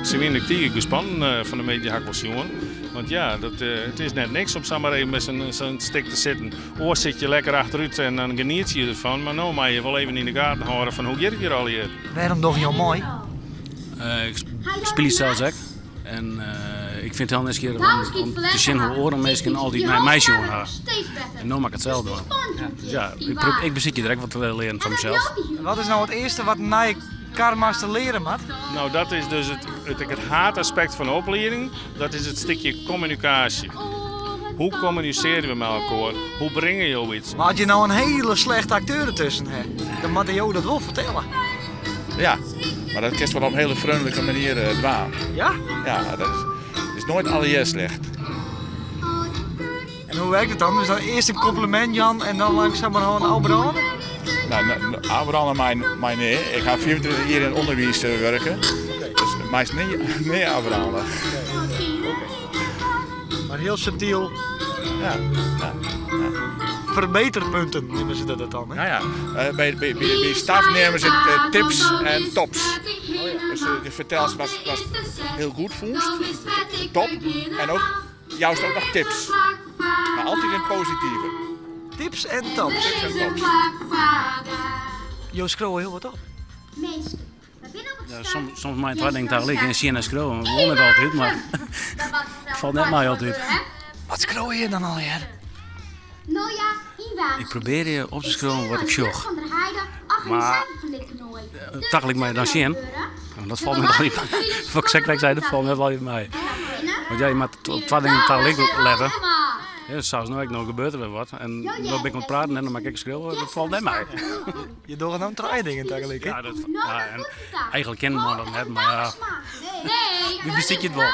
ze winnen tegen gespannen van de mediahakkelsioen. Want ja, het is net niks om samen even met zo'n stick te zitten. Oor zit je lekker achteruit en dan geniet je ervan. Maar nou mag je wel even in de gaten houden van hoe gaat het hier al hier. Waarom toch heel mooi? Ik speel zelfs ook. En ik vind het heel nice om te zien hoe oren mensen altijd naar mij zien. En nu mag ik het zelf doen. Dus ja, ik bezit je direct wat te leren van mezelf. Wat is nou het eerste wat na je karmaster leren moet? Nou, dat is dus het haataspect van de opleiding. Dat is het stukje communicatie. Hoe communiceren we met elkaar? Hoe brengen je iets? Maar als je nou een hele slechte acteur ertussen hebt, dan moet je jou dat wel vertellen. Ja, maar dat kun je wel op een hele vriendelijke manier doen. Ja? Ja, dat is nooit allereerst slecht. En hoe werkt het dan? Is dat eerst een compliment, Jan, en dan langzaam maar gewoon Abraham? Nou, Abraham en mij nee. Ik ga 24 jaar in het onderwijs werken. Dus meest nee Abraham. Maar heel subtiel. Ja. Verbeterpunten noemen ze dat dan, hè? Nou ja, bij staf nemen ze tips en tops. Dus je vertelt wat heel goed vond, top, en ook juist ook nog tips. Maar altijd in positieve. Tips en tops. Tips en tops. Jo scroll heel wat op. Ja, soms mijn twee dingen tegelijk en zien en scrollen. We wonen het altijd, maar het valt net mij altijd. Wat scroll je dan alweer? Ik probeer je op te scrollen wat ik zocht. Maar takel ik mij dan zien. Dat valt me wel niet mee. Wat ik zeker zei, dat valt me wel niet mee. Want ja, je moet twee dingen tegelijk letten. Ja, zoals nu nog gebeurt er weer wat. En dan ben ik aan het praten en dan maak ik schreeuwen. Dat valt net mee. Je doet dan drie dingen tegelijk, hè? Ja, en eigenlijk kennen we dat net, maar ja. Wie bestiet je het wel?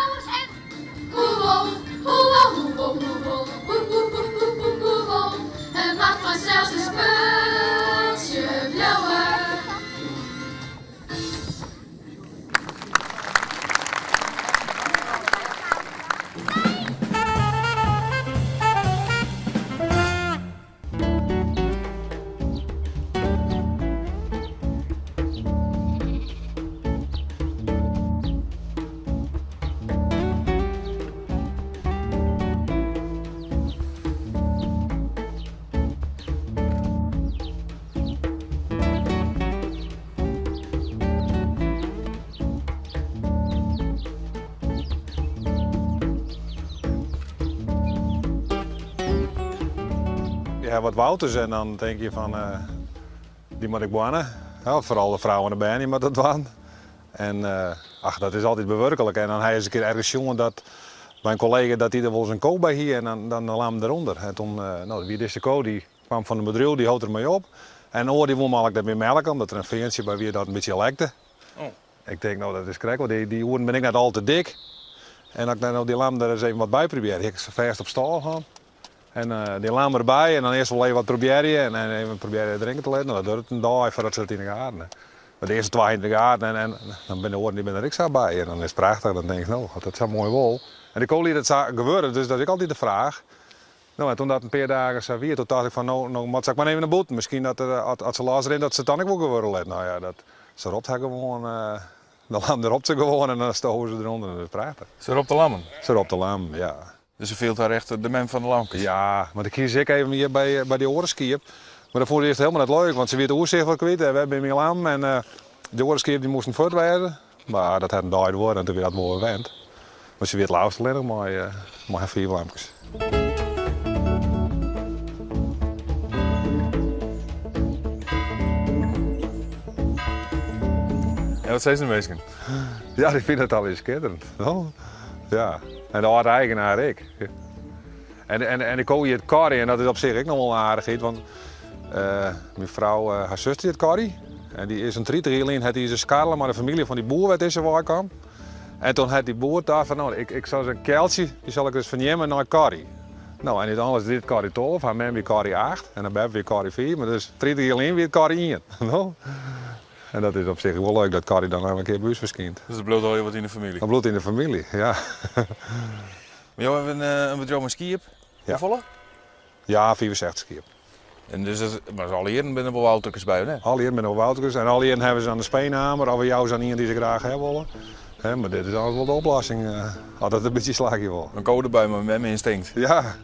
Het mag vanzelfs een spultje blowen. Ja, wat wouters en dan denk je van, die moet ik banen. Ja, vooral de vrouwen erbij, die moet dat doen. En dat is altijd bewerkelijk. En dan hij eens een keer ergens jongen dat mijn collega dat hij er wel zijn koop bij hier en dan laat hem eronder. En toen, wie is de koop, die kwam van de bedrijf, die houdt er mee op. En oor die wou ik daarmee melken, omdat er een ventje bij wie dat een beetje lekte. Oh. Ik denk, nou dat is correct, want die oren ben ik net al te dik. En dat ik nou die lam er eens even wat bij probeer. Ik ga verst op stal gaan. En die lam erbij en dan eerst wel even wat proberen en even proberen drinken te laten. Nou, dat duurt een dag voordat ze het in de gaten. Maar de eerste 2 in de gaten en dan ben de oren die ben er ik zo bij. En dan is het prachtig, dan denk ik, nou, dat is zo mooi wol. En ik kon dat gebeuren, dus dat is ik altijd de vraag. Nou, en toen dat een paar dagen zo weer, toen dacht ik van, nou moet ik maar even naar boeten. Misschien dat als ze later in dat ze het dan ook wel geworden let. Nou ja, ze ropt gewoon, de lam erop ze gewoon en dan stoven ze eronder en dat is prachtig. Ze ropt de lammen. Ze ropt de lam, ja. Dus ze veelt daar echt de man van de lampjes. Ja, maar ik kies ik even hier bij die orenskiep. Maar dat vond ik eerst helemaal net leuk, want ze weet de oerzicht wel kwijt. We hebben in Milaan en de orenskiep die moesten voortwijden. Maar dat had een dag worden en toen weer dat mooi wend. Maar ze weet luisteren alleen maar 4 lampjes. En wat zijn ze de meesten? Ja, ik vind het al eens schitterend. Ja, en de oude eigenaar ik. En ik koop hier het karrie en dat is op zich ook nog wel aardig. Want mijn vrouw, haar zuster het karrie. En die is een 30 jaar in, had hij zijn skarrelen, maar de familie van die boer werd is er waar kwam. En toen had die boer daar van, nou, ik zal een keeltje, die zal ik dus vernemen naar karrie. Nou, en niet anders dit karrie 12, haar man weer karrie 8 en dan ben weer karrie 4, maar dus 30 jaar in weer karrie 1. En dat is op zich wel leuk dat karrie dan nog een keer bij ons verschijnt. Dus dat bloedt al heel wat in de familie. Dat bloedt in de familie, ja. Maar jou hebben een bedrijf met skiën. Ja. Volle? Ja, 64 keer. En dus maar alle heren ben er wel auto's bij, hè? Alle heren ben er wel auto's en alle heren hebben ze aan de speenhamer, of jou aan iemand die ze graag hebben willen. Hè, maar dit is eigenlijk wel de oplossing. Had het een beetje slagje wel. Een code bij me met mijn instinct. Ja.